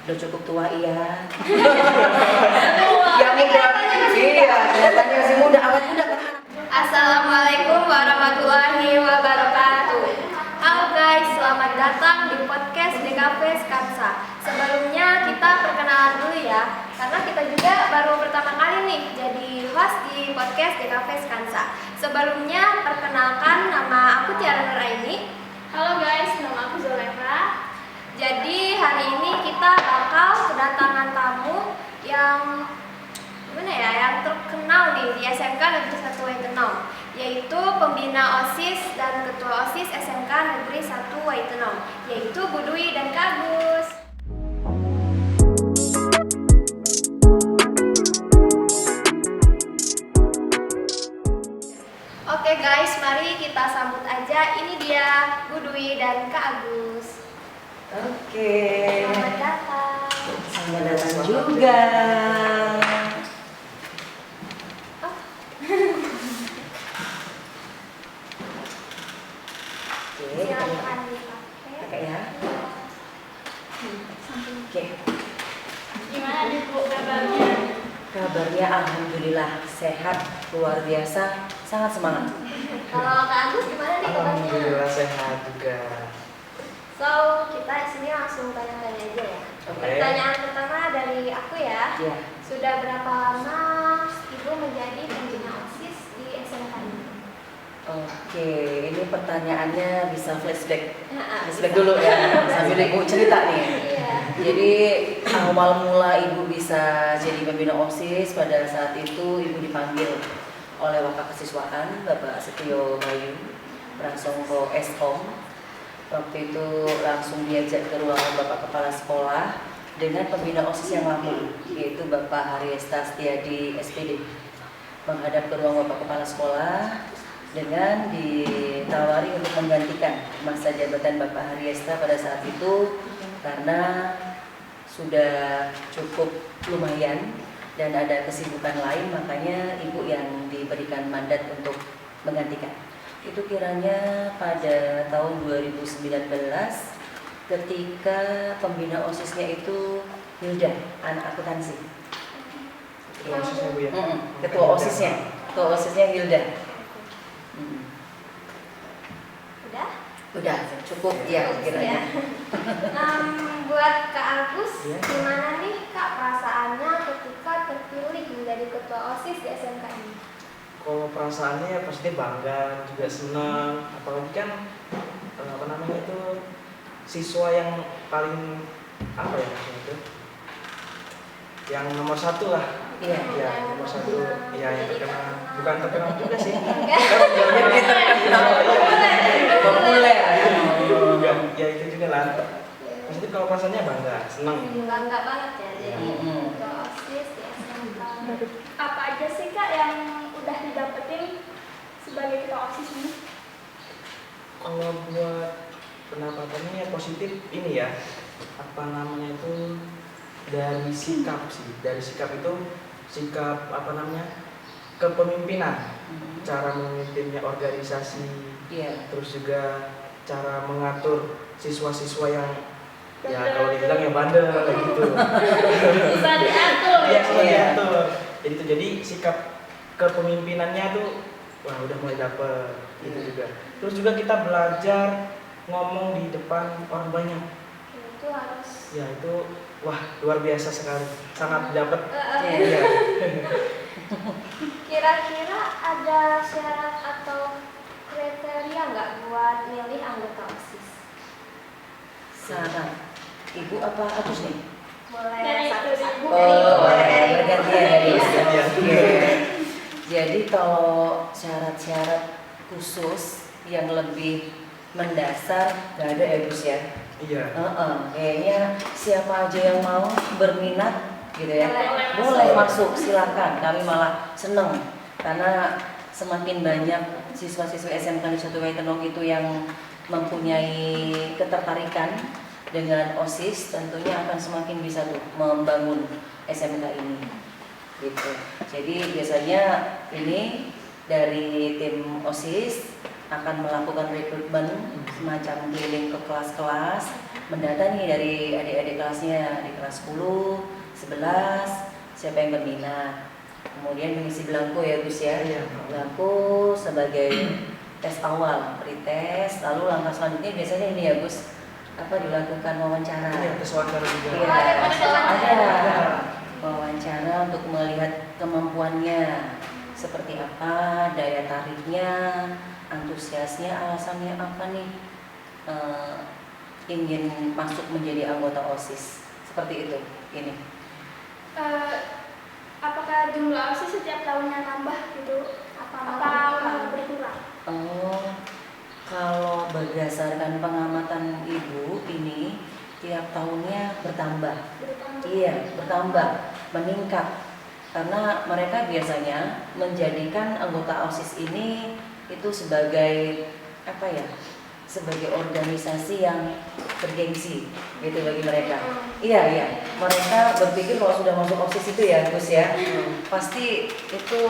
Udah cukup tua iya. Yang muda, iya, kelihatannya masih muda, awet muda kan. Assalamualaikum warahmatullahi wabarakatuh. Halo guys, selamat datang di podcast DKV Skansa. Sebelumnya kita perkenalan dulu ya, karena kita juga baru pertama kali nih jadi host di podcast DKV Skansa. Sebelumnya perkenalkan, nama aku Tiara Nuraini. Halo guys, nama aku Zulekha. Jadi hari ini kita bakal kedatangan tamu yang yang terkenal nih di SMK Negeri 1 Waitenom, yaitu pembina OSIS dan ketua OSIS SMK Negeri 1 Waitenom, yaitu Bu Dwi dan Kak Agus. Oke guys, mari kita sambut aja. Ini dia Bu Dwi dan Kak Agus. Oke. Selamat datang. Selamat datang juga. Silakan dipakai. Oke ya. Oke. Gimana nih Bu kabarnya? Kabarnya alhamdulillah sehat, luar biasa, sangat semangat. Kalau Kak Agus gimana nih kabarnya? Alhamdulillah sehat juga. So, kita di sini langsung tanya-tanya aja ya. Oke. Pertanyaan pertama dari aku ya. Ya. Sudah berapa lama Ibu menjadi pembina OSIS di SMK ini? Oke, ini pertanyaannya bisa flashback. Flashback Bisa. dulu ya, sambil Ibu cerita nih. Iya. Jadi awal mula Ibu bisa jadi pembina OSIS pada saat itu Ibu dipanggil oleh Wakil Kesiswaan Bapak Setio Bayu Prasongko Eskom. Waktu itu langsung diajak ke ruangan Bapak Kepala Sekolah dengan pembina OSIS yang lama, yaitu Bapak Haryesta Setiadi SPD, menghadap ke ruang Bapak Kepala Sekolah dengan ditawari untuk menggantikan masa jabatan Bapak Haryesta pada saat itu karena sudah cukup lumayan dan ada kesibukan lain, makanya Ibu yang diberikan mandat untuk menggantikan. Itu kiranya pada tahun 2019 ketika pembina OSISnya itu Hilda, anak akuntansi. Ketua OSISnya Bu ya? Ketua OSISnya Hilda. Udah cukup ya kiranya. Buat Kak Agus, Iya. gimana nih Kak perasaannya ketika terpilih menjadi ketua OSIS di SMK ini? Kalau perasaannya ya pasti bangga, juga senang. Apalagi kan itu siswa yang paling itu, yang nomor satu lah. Iya. Ya, nomor satu. Iya, yang terkenal. Bukan terkenal juga sih. Populer. Ya itu juga lah. Pasti kalau perasaannya bangga, senang. Bangga banget ya jadi Mm-mm. ketua OSIS di SMK. Apa aja sih Kak yang udah didapetin sebagai ketua OSIS ini? Kalau buat pendapatannya ya positif ini ya, itu dari sikap sih. Dari sikap itu sikap kepemimpinan, cara memimpinnya organisasi, Iya. terus juga cara mengatur siswa-siswa yang ya kalau dibilang ya bandel kayak gitu. Bisa diatur. Iya, susah Iya. diatur. Jadi sikap kepemimpinannya tuh wah udah mulai dapet gitu juga. Terus juga kita belajar ngomong di depan orang banyak. Itu harus Ya itu wah luar biasa sekali. Sangat dapet. Iya. Iya. kira-kira ada syarat atau kriteria nggak buat milih anggota OSIS? Saran. Ibu apa Agus nih? Boleh Dari satu-satu. Ibu. Bergantian dari Ibu. Bergantian. Oke. Jadi kalau syarat-syarat khusus yang lebih mendasar nggak ada ya Gus ya? Iya. Kayaknya siapa aja yang mau berminat gitu ya, Boleh masuk, silakan. Kami malah seneng karena semakin banyak siswa-siswa SMK di 1 Waitenom itu yang mempunyai ketertarikan dengan OSIS, tentunya akan semakin bisa tuh membangun SMK ini gitu. Jadi biasanya ini dari tim OSIS akan melakukan rekrutmen semacam keliling ke kelas-kelas mendata nih dari adik-adik kelasnya, di kelas 10, 11, siapa yang berminat. Kemudian mengisi belangko ya Gus ya. Iya. Belangko sebagai tes awal, pretest, lalu langkah selanjutnya biasanya ini ya Gus, apa dilakukan wawancara. Iya, tes wawancara juga. Iya, ada wawancara untuk melihat kemampuannya seperti apa, daya tariknya, antusiasnya, alasannya apa nih ingin masuk menjadi anggota OSIS, seperti itu. Ini Apakah jumlah OSIS setiap tahunnya nambah gitu? Apa berkurang? Kalau berdasarkan pengamatan Ibu ini tiap tahunnya bertambah. Iya, bertambah, meningkat. Karena mereka biasanya menjadikan anggota OSIS ini itu sebagai apa ya? Sebagai organisasi yang bergengsi gitu bagi mereka. Iya. Mereka berpikir kalau sudah masuk OSIS itu ya Gus ya, pasti itu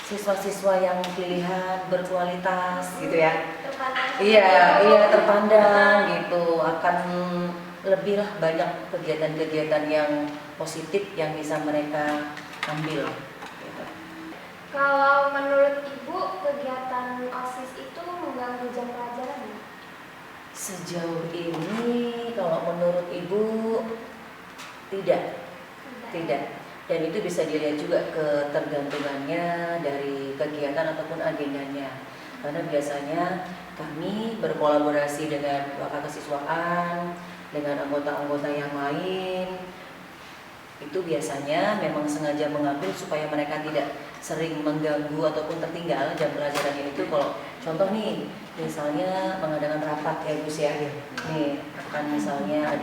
siswa-siswa yang pilihan berkualitas gitu ya. Iya, terpandang gitu, akan lebih lah banyak kegiatan-kegiatan yang positif yang bisa mereka ambil gitu. Kalau menurut Ibu, kegiatan OSIS itu mengganggu jam pelajaran ya? Sejauh ini kalau menurut Ibu tidak. Dan itu bisa dilihat juga ketergantungannya dari kegiatan ataupun agendanya. Karena biasanya kami berkolaborasi dengan wakil kesiswaan, dengan anggota-anggota yang lain. Itu biasanya memang sengaja mengambil supaya mereka tidak sering mengganggu ataupun tertinggal jam pelajarannya itu. Kalau contoh nih, misalnya mengadakan rapat ya Gus ya. Nih akan misalnya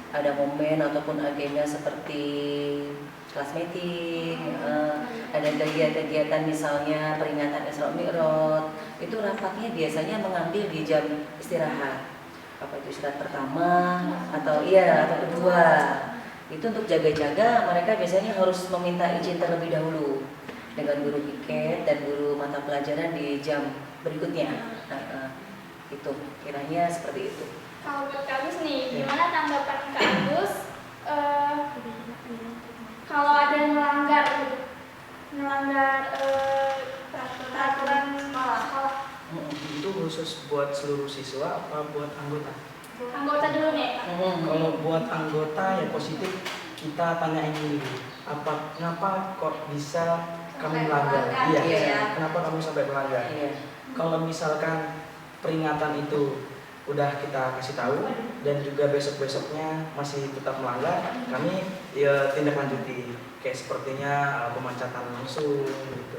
ada momen ataupun agenda seperti kelas meeting, ada kegiatan-kegiatan misalnya peringatan Isra Mi'raj, itu rapatnya biasanya mengambil di jam istirahat, apa itu istirahat pertama atau kedua. Itu untuk jaga-jaga mereka biasanya harus meminta izin terlebih dahulu dengan guru piket dan guru mata pelajaran di jam berikutnya. Itu kiranya seperti itu. Kalau buat Kak Agus nih, gimana tanggapan Kak Agus kalau ada yang melanggar peraturan sekolah? Itu khusus buat seluruh siswa apa buat anggota? Anggota dulu nih. Kalau buat anggota yang positif kita tanyain dulu, kenapa kok bisa kamu melanggar? Iya. Kenapa kamu sampai melanggar? Iya. Kalau misalkan peringatan itu udah kita kasih tahu dan juga besok-besoknya masih tetap melanggar, kami tindak lanjuti, kayak sepertinya pemecatan langsung gitu.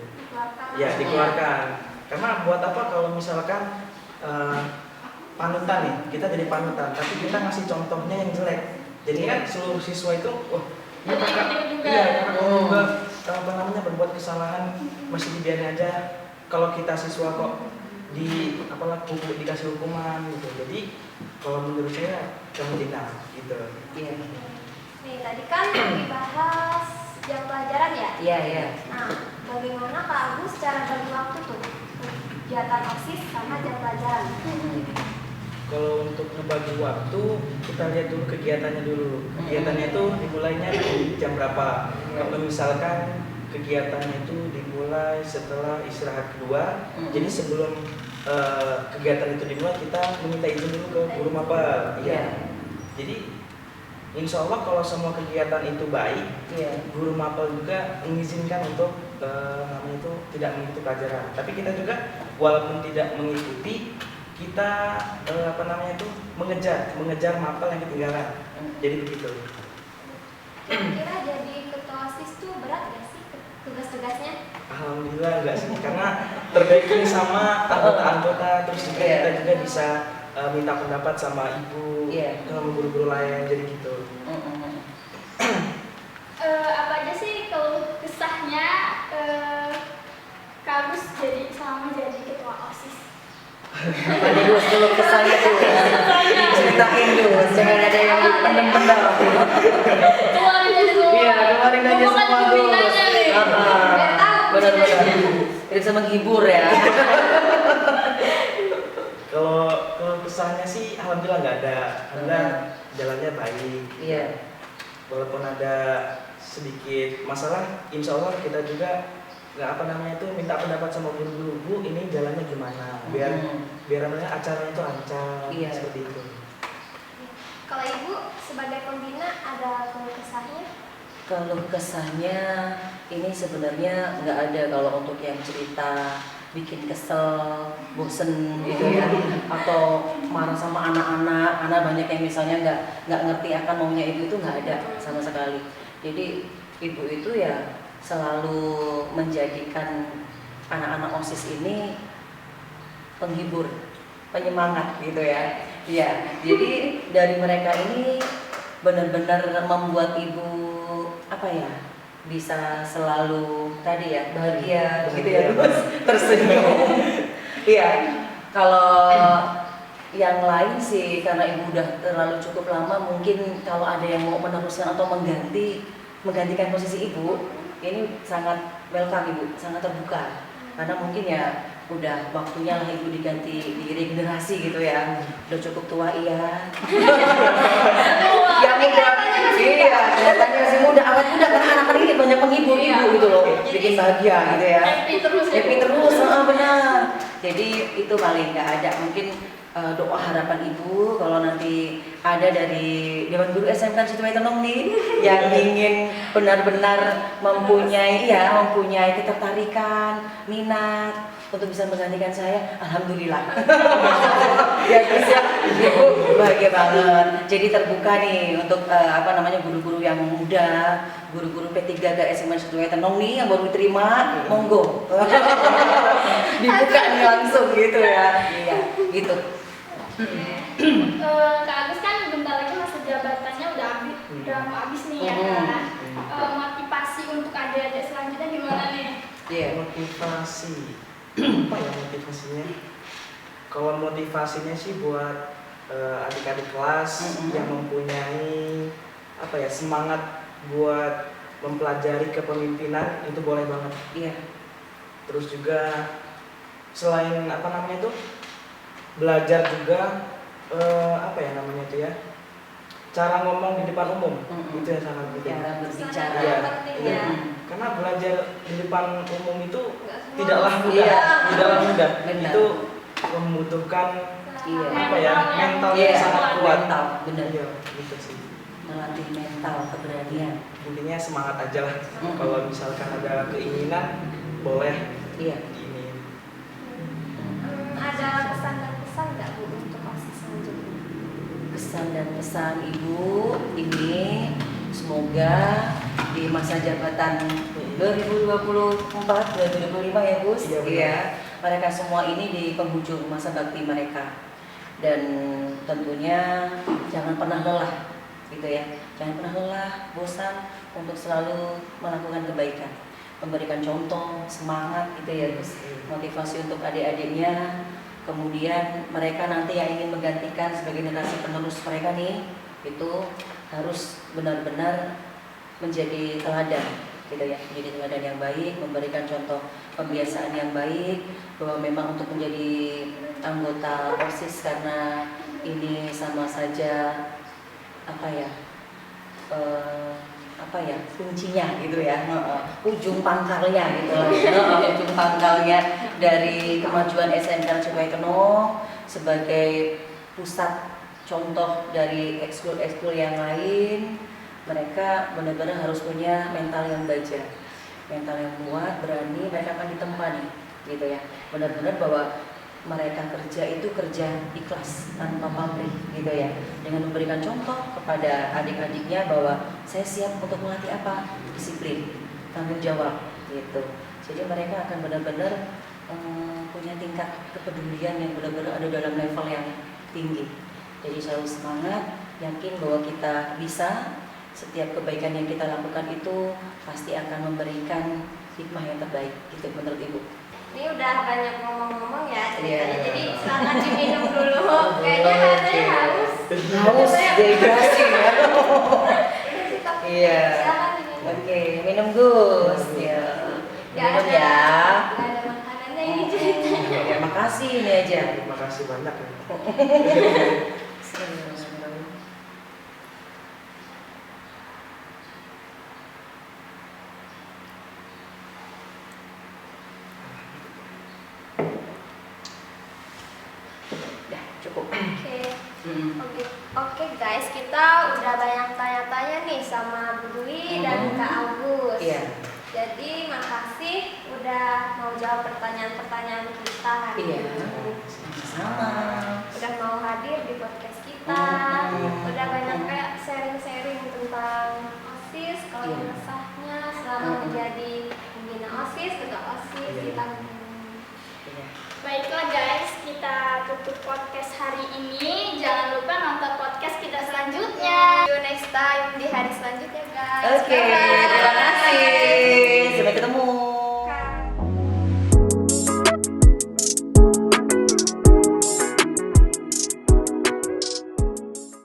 Ya dikeluarkan. Karena buat apa kalau misalkan panutan nih, kita jadi panutan, tapi kita ngasih contohnya yang jelek. Jadi kan seluruh siswa itu, ini kakak juga berbuat kesalahan, masih dibiarin aja. Kalau kita siswa kok dikasih hukuman gitu. Jadi kalau menurut saya jangan tindak gitu. Iya. Nih tadi kan dibahas jam pelajaran ya? Iya. Nah, bagaimana Kak Agus cara bagi waktu tuh kegiatan OSIS sama jam pelajaran? Kalau untuk ngebagi waktu, kita lihat dulu kegiatannya dulu. Kegiatannya itu dimulainya di jam berapa? Kalau misalkan kegiatannya itu dimulai setelah istirahat kedua, jadi sebelum kegiatan itu dimulai kita meminta izin dulu ke guru mapel. Iya. Jadi insya Allah kalau semua kegiatan itu baik, guru mapel juga mengizinkan untuk namanya itu tidak mengikuti pelajaran. Tapi kita juga walaupun tidak mengikuti, kita mengejar mapel yang ketinggalan. Jadi begitu. Kira-kira jadi ketua OSIS tuh berat gak sih tugas-tugasnya? Alhamdulillah enggak sih, karena terbaiknya sama anggota-anggota, terus juga kita juga bisa minta pendapat sama ibu, sama guru-guru lain, jadi gitu. Apa aja sih kalau kesahnya Kak Agus selama jadi ketua OSIS? Ada dulu kesannya tuh. Ceritain dulu, jangan ada yang dipendam-pendam. Keluarin aja dulu. Iya, keluarin aja semua dulu. Benar-benar. Bisa menghibur ya. Kalau kesahnya sih alhamdulillah nggak ada. Alhamdulillah jalannya baik. Iya. Walaupun ada sedikit masalah, insya Allah kita juga nggak apa namanya itu minta pendapat sama guru-guru, Bu ini jalannya gimana biar namanya acaranya itu lancar. Iya. Seperti itu. Kalau Ibu sebagai pembina ada keluh kesahnya? Kalau kesahnya ini sebenarnya nggak ada kalau untuk yang cerita bikin kesel, bosen gitu ya, atau marah sama anak-anak karena banyak yang misalnya nggak ngerti akan maunya ibu itu nggak ada sama sekali. Jadi ibu itu ya selalu menjadikan anak-anak OSIS ini penghibur, penyemangat gitu ya. Iya, jadi dari mereka ini benar-benar membuat ibu apa ya, bisa selalu tadi ya bahagia gitu ya, terus tersenyum. Iya, kalau yang lain sih karena ibu udah terlalu cukup lama, mungkin kalau ada yang mau meneruskan atau menggantikan posisi ibu, ini sangat welcome ibu, sangat terbuka karena mungkin ya udah waktunya lah ibu diganti di regenerasi gitu ya, udah cukup tua iya. Yang muda, iya kelihatannya masih muda, awet muda karena anak-anak ini banyak penghibur ibu gitu loh, bikin bahagia gitu ya. Happy terus, benar. Jadi itu paling nggak ada mungkin doa harapan ibu kalau nanti ada dari Dewan Guru SMK Situaitonong nih yang ingin benar-benar mempunyai ketertarikan, minat untuk bisa menggantikan saya, alhamdulillah. Ya bisa, ibu bahagia banget. Jadi terbuka nih untuk guru-guru yang muda, guru-guru P3 ke SMK Situaitonong nih yang baru diterima, monggo. Dibuka nih langsung gitu ya. Iya, gitu. Kak Agus kan bentar lagi masa jabatannya udah mau habis nih ya kan. Motivasi untuk adik-adik selanjutnya gimana nih? Iya. Motivasi apa ya motivasinya? Kalau motivasinya sih buat adik-adik kelas yang mempunyai semangat buat mempelajari kepemimpinan itu boleh banget. Iya. Terus juga selain belajar juga cara ngomong di depan umum itu yang sangat penting. Cara berbicara. Iya, penting iya. ya. Karena belajar di depan umum itu Nggak semua tidaklah bisa. mudah, Iya. tidaklah mudah. Benar. Itu membutuhkan Iya. mental Iya, yang sangat kuat. mental, benar. Iya, gitu sih. Melatih mental, keberanian. Intinya semangat aja lah. Mm-mm. Kalau misalkan ada keinginan, boleh Iya. ini. Ada pesan dan pesan nggak Bu untuk OSIS selanjutnya? Pesan dan pesan ibu ini semoga di masa jabatan 2024-2025 ya Gus. Iya, benar. Iya. Mereka semua ini di penghujung masa bakti mereka. Dan tentunya jangan pernah lelah gitu ya. Jangan pernah lelah, bosan untuk selalu melakukan kebaikan. Memberikan contoh, semangat gitu ya Gus. Motivasi untuk adik-adiknya. Kemudian mereka nanti yang ingin menggantikan sebagai generasi penerus mereka nih, itu harus benar-benar menjadi teladan gitu ya, menjadi teladan yang baik, memberikan contoh pembiasaan yang baik, bahwa memang untuk menjadi anggota OSIS karena ini sama saja kuncinya gitu ya, ujung pangkalnya gitu lah, ujung pangkalnya dari kemajuan SMK Situaitonong sebagai pusat contoh dari ekskul-ekskul yang lain. Mereka benar-benar harus punya mental yang baja, mental yang kuat, berani. Mereka akan ditempa nih gitu ya, benar-benar bahwa mereka kerja itu kerja ikhlas tanpa pamrih gitu ya, dengan memberikan contoh kepada adik-adiknya bahwa saya siap untuk melatih disiplin, tanggung jawab gitu. Jadi mereka akan benar-benar punya tingkat kepedulian yang benar-benar ada dalam level yang tinggi. Jadi selalu semangat, yakin bahwa kita bisa. Setiap kebaikan yang kita lakukan itu pasti akan memberikan hikmah yang terbaik gitu menurut Ibu. Ini udah banyak ngomong-ngomong ya ceritanya, Iya. jadi silakan diminum dulu. Kayaknya katanya haus. Haus, dehidrasi ya. Iya. Silakan diminum. Oke, minum Gus. Ya. Gak Minum ada, ya. gak ada makanannya ini ceritanya. Ya, makasih. kasih ini aja. Terima kasih banyak ya. Ya, cukup. Oke. Mm. Oke guys, kita udah banyak tanya-tanya nih sama Bu Dwi dan Kak Agus. Iya. Jadi makasih udah mau jawab pertanyaan-pertanyaan kita hari Iya. ini. Sama. Udah mau hadir di podcast kita. Udah banyak kayak sharing-sharing tentang OSIS, kalau Iya. resahnya selama menjadi pembina OSIS, ketua OSIS Iya. kita. Iya. Baiklah guys, kita tutup podcast hari ini. Jangan lupa nonton podcast kita selanjutnya. See you next time di hari selanjutnya guys. Oke. Bye-bye.